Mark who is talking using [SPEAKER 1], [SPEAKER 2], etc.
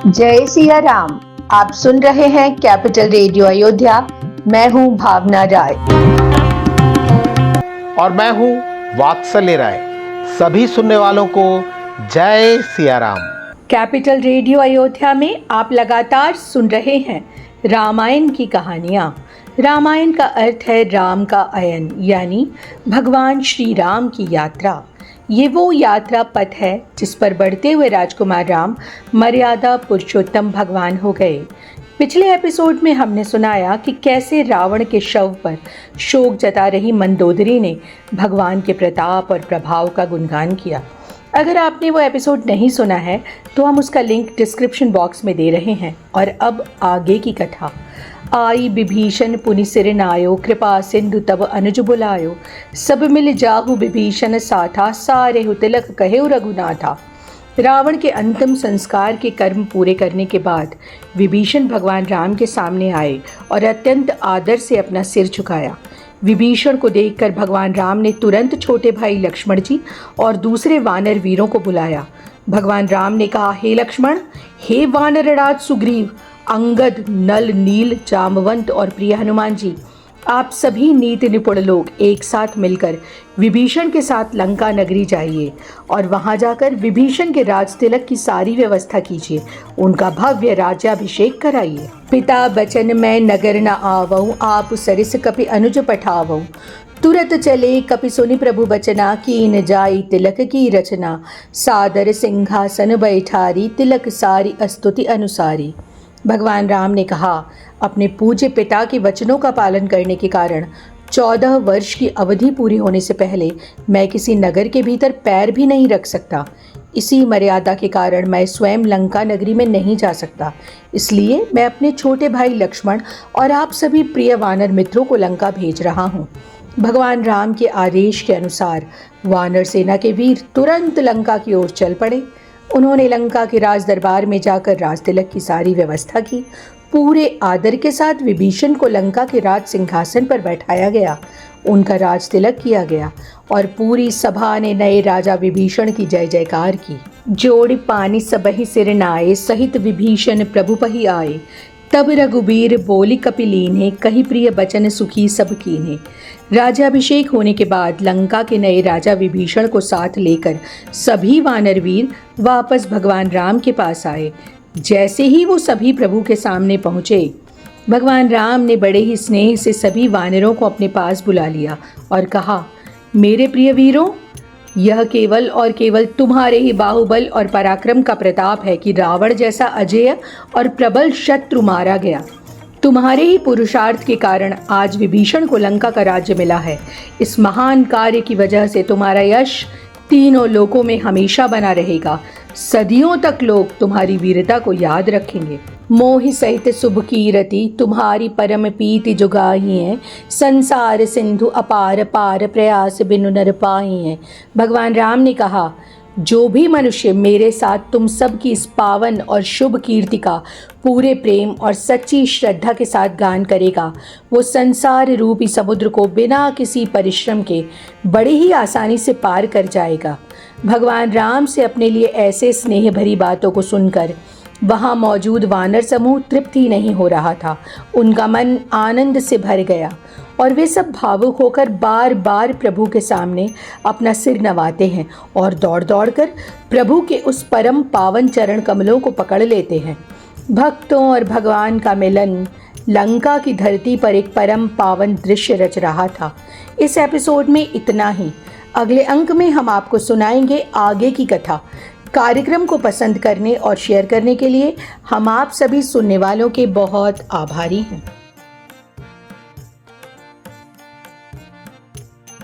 [SPEAKER 1] जय सिया राम। आप सुन रहे हैं कैपिटल रेडियो अयोध्या। मैं हूं भावना राय
[SPEAKER 2] और मैं हूं वात्सल्य राय। सभी सुनने वालों को जय सिया राम।
[SPEAKER 1] कैपिटल रेडियो अयोध्या में आप लगातार सुन रहे हैं रामायण की कहानियां। रामायण का अर्थ है राम का अयन, यानी भगवान श्री राम की यात्रा। ये वो यात्रा पथ है जिस पर बढ़ते हुए राजकुमार राम मर्यादा पुरुषोत्तम भगवान हो गए। पिछले एपिसोड में हमने सुनाया कि कैसे रावण के शव पर शोक जता रही मंदोदरी ने भगवान के प्रताप और प्रभाव का गुणगान किया। अगर आपने वो एपिसोड नहीं सुना है तो हम उसका लिंक डिस्क्रिप्शन बॉक्स में दे रहे हैं। और अब आगे की कथा। आई विभीषण पुनि सिर नायो, कृपा सिंधु तब अनुज बुलायो। सब मिल जाहु विभीषण साथा, सारे हु तिलक कहेउ रघुनाथा। रावण के अंतिम संस्कार के कर्म पूरे करने के बाद विभीषण भगवान राम के सामने आए और अत्यंत आदर से अपना सिर झुकाया। विभीषण को देखकर भगवान राम ने तुरंत छोटे भाई लक्ष्मण जी और दूसरे वानर वीरों को बुलाया। भगवान राम ने कहा, हे लक्ष्मण, हे वानरराज सुग्रीव, अंगद, नल, नील, जामवंत और प्रिय हनुमान जी, आप सभी नीति निपुण लोग एक साथ मिलकर विभीषण के साथ लंका नगरी जाइए और वहां जाकर विभीषण के राज तिलक की सारी व्यवस्था कीजिए, उनका भव्य राज्याभिषेक कराइए। पिता बचन मैं नगर न आवऊं, आप सरिस कपि अनुज पठावऊं। तुरत चले कपि सुनि प्रभु बचना, कीन जाई तिलक की रचना। सादर सिंहासन बैठारी, तिलक सारी अस्तुति अनुसारी। भगवान राम ने कहा, अपने पूज्य पिता के वचनों का पालन करने के कारण 14 वर्ष की अवधि पूरी होने से पहले मैं किसी नगर के भीतर पैर भी नहीं रख सकता। इसी मर्यादा के कारण मैं स्वयं लंका नगरी में नहीं जा सकता। इसलिए मैं अपने छोटे भाई लक्ष्मण और आप सभी प्रिय वानर मित्रों को लंका भेज रहा हूँ। भगवान राम के आदेश के अनुसार वानर सेना के वीर तुरंत लंका की ओर चल पड़े। उन्होंने लंका के राज दरबार में जाकर राज तिलक की सारी व्यवस्था की। पूरे आदर के साथ विभीषण को लंका के राज सिंहासन पर बैठाया गया, उनका राज तिलक किया गया और पूरी सभा ने नए राजा विभीषण की जय जयकार की। जोड़ पानी सबहि सिर नाए, सहित विभीषण प्रभु पहि आए। तब रघुबीर बोली कपिलीन्हे, कहि प्रिय बचन सुखी सब कीन्हे। राज्याभिषेक होने के बाद लंका के नए राजा विभीषण को साथ लेकर सभी वानरवीर वापस भगवान राम के पास आए। जैसे ही वो सभी प्रभु के सामने पहुँचे, भगवान राम ने बड़े ही स्नेह से सभी वानरों को अपने पास बुला लिया और कहा, मेरे प्रिय वीरों, यह केवल और केवल तुम्हारे ही बाहुबल और पराक्रम का प्रताप है कि रावण जैसा अजेय और प्रबल शत्रु मारा गया। तुम्हारे ही पुरुषार्थ के कारण आज विभीषण को लंका का राज्य मिला है। इस महान कार्य की वजह से तुम्हारा यश तीनों लोकों में हमेशा बना रहेगा। सदियों तक लोग तुम्हारी वीरता को याद रखेंगे। मोहि सहित शुभ कीरति, तुम्हारी परम पीति जुगाही है। संसार सिंधु अपार पार, प्रयास बिनु नर पाही है। भगवान राम ने कहा, जो भी मनुष्य मेरे साथ तुम सब की इस पावन और शुभ कीर्ति का पूरे प्रेम और सच्ची श्रद्धा के साथ गान करेगा, वो संसार रूपी समुद्र को बिना किसी परिश्रम के बड़ी ही आसानी से पार कर जाएगा। भगवान राम से अपने लिए ऐसे स्नेह भरी बातों को सुनकर वहाँ मौजूद वानर समूह तृप्त ही नहीं हो रहा था। उनका मन आनंद से भर गया और वे सब भावुक होकर बार बार प्रभु के सामने अपना सिर नवाते हैं और दौड़ दौड़ कर प्रभु के उस परम पावन चरण कमलों को पकड़ लेते हैं। भक्तों और भगवान का मिलन लंका की धरती पर एक परम पावन दृश्य रच रहा था। इस एपिसोड में इतना ही। अगले अंक में हम आपको सुनाएंगे आगे की कथा। कार्यक्रम को पसंद करने और शेयर करने के लिए हम आप सभी सुनने वालों के बहुत आभारी हैं।